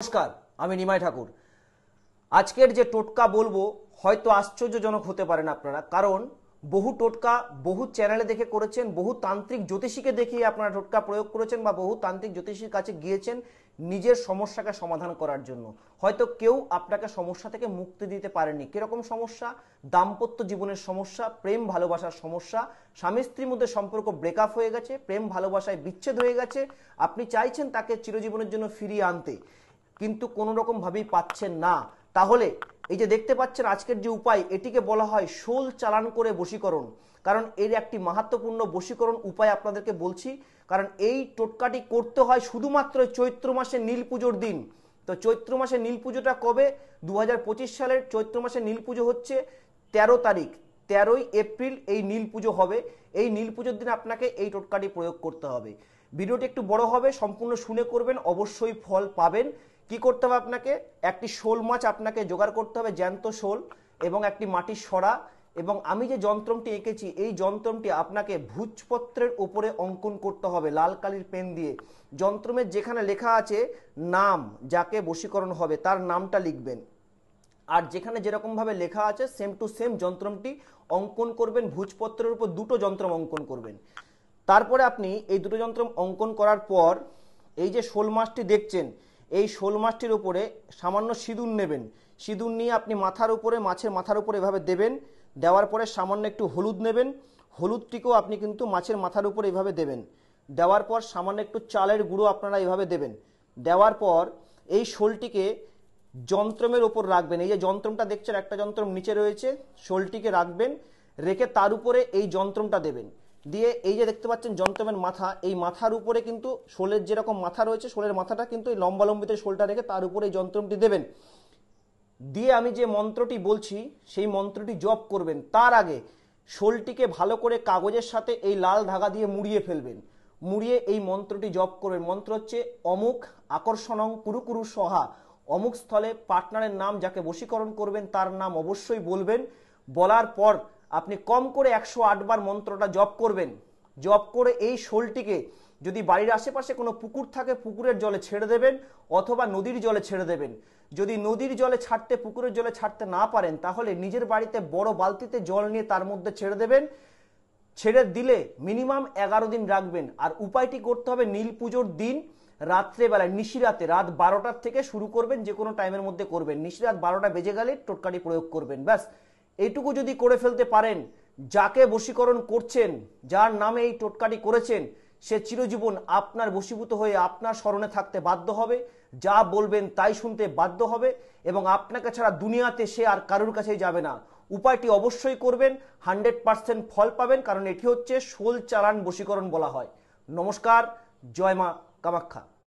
নমস্কার, আমি নিমাই ঠাকুর। আজকের যে টোটকা বলবো হয়তো আশ্চর্যজনক হতে পারেন আপনারা, কারণ বহু টোটকা বহু চ্যানেলে দেখে করেছেন, বহু তান্ত্রিক জ্যোতিষীকে দেখিয়ে আপনারা টোটকা প্রয়োগ করেছেন বা বহু তান্ত্রিক জ্যোতিষীর কাছে গিয়েছেন নিজের সমস্যাকে সমাধান করার জন্য। হয়তো কেউ আপনাকে সমস্যা থেকে মুক্তি দিতে পারেনি। কিরকম সমস্যা? দাম্পত্য জীবনের সমস্যা, প্রেম ভালোবাসার সমস্যা, স্বামী স্ত্রীর মধ্যে সম্পর্ক ব্রেকআপ হয়ে গেছে, প্রেম ভালোবাসায় বিচ্ছেদ হয়ে গেছে, আপনি চাইছেন তাকে চিরজীবনের জন্য ফিরিয়ে আনতে, কিন্তু কোনো রকম ভাবেই পাচ্ছেন না। তাহলে এই যে দেখতে পাচ্ছেন আজকের যে উপায়, এটিকে বলা হয় শোল চালান করে বশীকরণ। কারণ এর একটি মাহাত্ম্যপূর্ণ বশীকরণ উপায় আপনাদেরকে বলছি। কারণ এই টোটকাটি করতে হয় শুধুমাত্র চৈত্র মাসে নীল পুজোর দিন। তো চৈত্র মাসে নীল পুজোটা কবে? 2025 সালের চৈত্র মাসে নীল পুজো হচ্ছে 13 তারিখ, 13ই এপ্রিল এই নীল পুজো হবে। এই নীল পুজোর দিন আপনাকে এই টোটকাটি প্রয়োগ করতে হবে। ভিডিওটি একটু বড় হবে, সম্পূর্ণ শুনে করবেন, অবশ্যই ফল পাবেন। কি করতে হবে? আপনাকে একটি শোল মাছ আপনাকে জোগাড় করতে হবে, জ্যান্ত শোল, এবং একটি মাটির সরা, এবং আমি যে যন্ত্রটি এঁকেছি এই যন্ত্রটি আপনাকে ভূজপত্রের উপরে অঙ্কন করতে হবে লাল কালির পেন দিয়ে। যন্ত্রের যেখানে লেখা আছে নাম, যাকে বশীকরণ হবে তার নামটা লিখবেন, আর যেখানে যেরকমভাবে লেখা আছে সেম টু সেম যন্ত্রটি অঙ্কন করবেন। ভূজপত্রের উপর দুটো যন্ত্র অঙ্কন করবেন। তারপরে আপনি এই দুটো যন্ত্র অঙ্কন করার পর এই যে শোল মাছটি দেখছেন, এই শোল মাছটির উপরে সামান্য সিঁদুর নেবেন। সিঁদুর নিয়ে আপনি মাথার উপরে, মাছের মাথার উপরে এভাবে দেবেন। দেওয়ার পরে সামান্য একটু হলুদ নেবেন, হলুদটিকেও আপনি কিন্তু মাছের মাথার উপরে এভাবে দেবেন। দেওয়ার পর সামান্য একটু চালের গুঁড়ো আপনারা এভাবে দেবেন। দেওয়ার পর এই শোলটিকে যন্ত্রমের ওপর রাখবেন। এই যে যন্ত্রমটা দেখছেন, একটা যন্ত্রম নিচে রয়েছে, শোলটিকে রাখবেন, রেখে তার উপরে এই যন্ত্রমটা দেবেন। দিয়ে এই যে দেখতে পাচ্ছেন যন্ত্রমের মাথা, এই মাথার উপরে কিন্তু শোলের যেরকম মাথা রয়েছে, শোলের মাথাটা কিন্তু এই লম্বালম্বিতে শোলটা রেখে তার উপরে এই যন্ত্রমটি দেবেন। দিয়ে আমি যে মন্ত্রটি বলছি সেই মন্ত্রটি জপ করবেন। তার আগে শোলটিকে ভালো করে কাগজের সাথে এই লাল ধাগা দিয়ে মুড়িয়ে ফেলবেন। মুড়িয়ে এই মন্ত্রটি জপ করবেন। মন্ত্র হচ্ছে অমুক আকর্ষণং কুরু কুরু সহা। অমুক স্থলে পার্টনারের নাম, যাকে বশীকরণ করবেন তার নাম অবশ্যই বলবেন। বলার পর আপনি কম করে 108 বার মন্ত্রটা জপ করবেন। জপ করে এই শোলটিকে যদি বাড়ির আশেপাশে কোনো পুকুর থাকে পুকুরের জলে ছেড়ে দেবেন, অথবা নদীর জলে ছেড়ে দেবেন। যদি নদীর জলে ছাড়তে, পুকুরের জলে ছাড়তে না পারেন, তাহলে নিজের বাড়িতে বড় বালতিতে জল নিয়ে তার মধ্যে ছেড়ে দেবেন। ছেড়ে দিলে মিনিমাম 11 দিন রাখবেন। আর উপায়টি করতে হবে নীল পুজোর দিন রাত্রেবেলায়, নিশিরাতে, রাত 12টার থেকে শুরু করবেন, যে কোনো টাইমের মধ্যে করবেন। নিশিরাত 12টা বেজে গেলে টোটকাটি প্রয়োগ করবেন। ব্যাস এইটুকু যদি করে ফেলতে পারেন, যাকে বশীকরণ করছেন, যার নামে এই টোটকাটি করেছেন, সে চিরজীবন আপনার বশীভূত হয়ে আপনার স্মরণে থাকতে বাধ্য হবে, যা বলবেন তাই শুনতে বাধ্য হবে, এবং আপনাকে ছাড়া দুনিয়াতে সে আর কারোর কাছেই যাবে না। উপায়টি অবশ্যই করবেন, 100% ফল পাবেন, কারণ এটি হচ্ছে শোল চালান বশীকরণ বলা হয়। নমস্কার, জয় মা কামাখ্যা।